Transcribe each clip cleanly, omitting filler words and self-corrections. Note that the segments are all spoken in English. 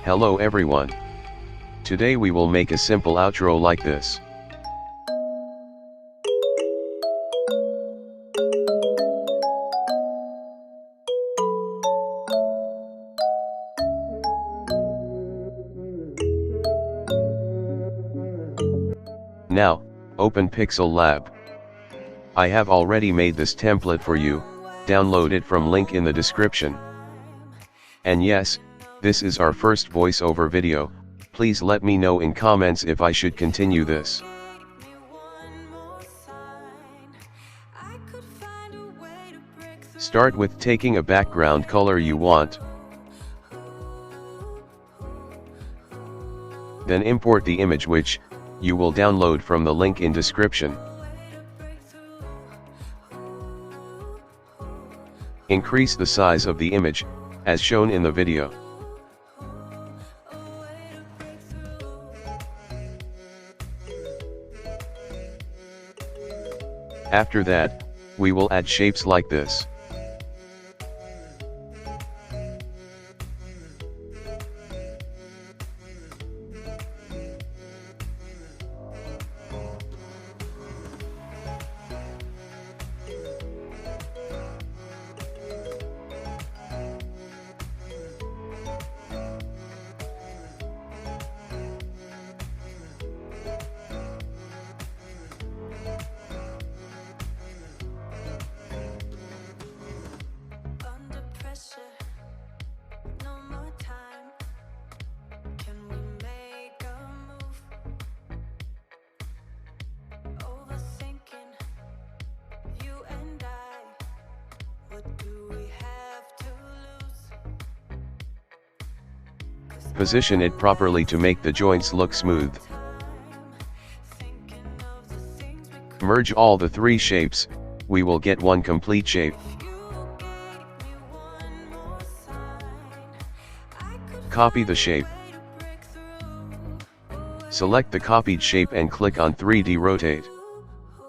Hello everyone. Today we will make a simple outro like this. Now, open pixellab. I have already made this template for you, download it from link in the description. And yes, this is our first voiceover video, please let me know in comments if I should continue this. Start with taking a background color you want. Then import the image which you will download from the link in description. Increase the size of the image, as shown in the video. After that, we will add shapes like this. Position it properly to make the joints look smooth. Merge all the three shapes, we will get one complete shape. Copy the shape. Select the copied shape and click on 3D rotate.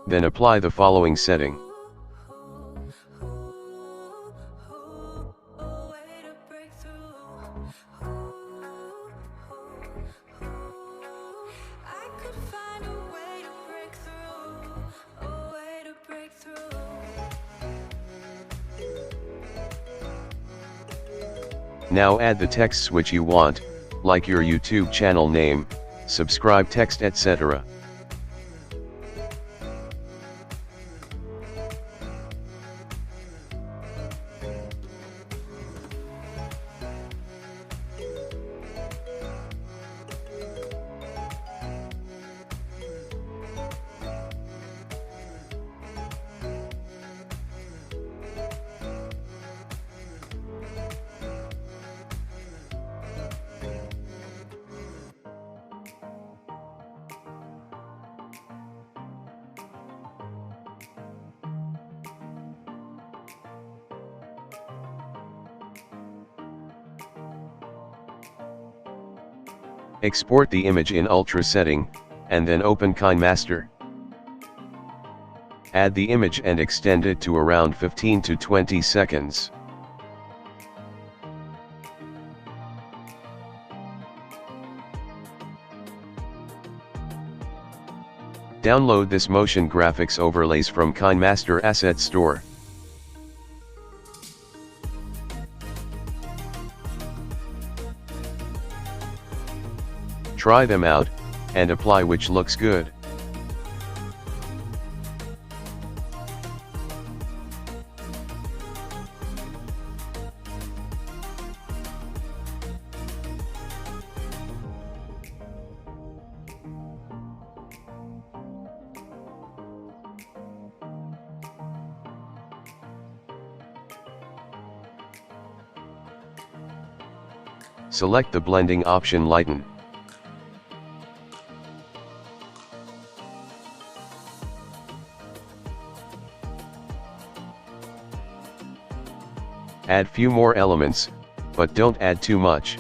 Then apply the following setting. Now add the texts which you want, like your YouTube channel name, subscribe text, etc. Export the image in Ultra setting, and then open Kinemaster. Add the image and extend it to around 15 to 20 seconds. Download this motion graphics overlays from Kinemaster Asset Store. Try them out, and apply which looks good. Select the blending option Lighten. Add few more elements, but don't add too much.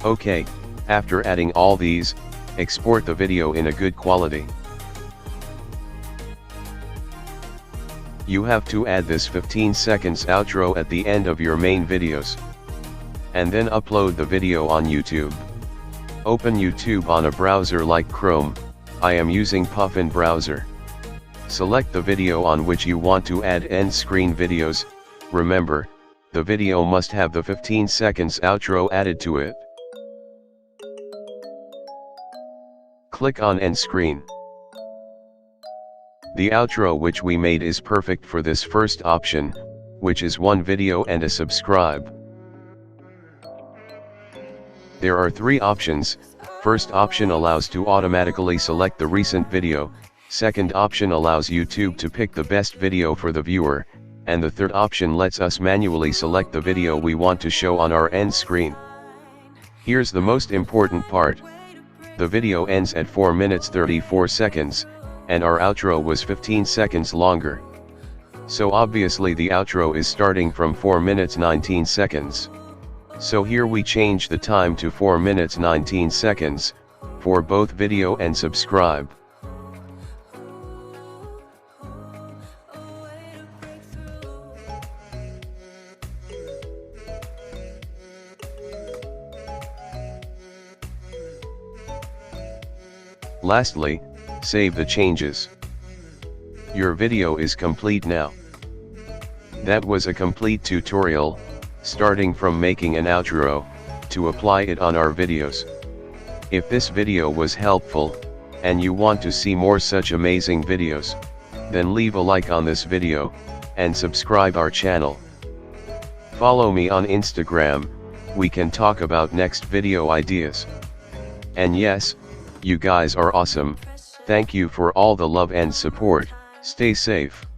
Okay, after adding all these, export the video in a good quality. You have to add this 15 seconds outro at the end of your main videos. And then upload the video on YouTube. Open YouTube on a browser like Chrome. I am using Puffin browser. Select the video on which you want to add end screen videos. Remember, the video must have the 15 seconds outro added to it. Click on end screen. The outro which we made is perfect for this first option, which is one video and a subscribe. There are three options. First option allows to automatically select the recent video, second option allows YouTube to pick the best video for the viewer, and the third option lets us manually select the video we want to show on our end screen. Here's the most important part. The video ends at 4 minutes 34 seconds, and our outro was 15 seconds longer. So obviously the outro is starting from 4 minutes 19 seconds. So here we change the time to 4 minutes 19 seconds, for both video and subscribe. Lastly, save the changes. Your video is complete now. That was a complete tutorial, starting from making an outro, to apply it on our videos. If this video was helpful, and you want to see more such amazing videos, then leave a like on this video, and subscribe our channel. Follow me on Instagram, we can talk about next video ideas. And yes, you guys are awesome, thank you for all the love and support, stay safe.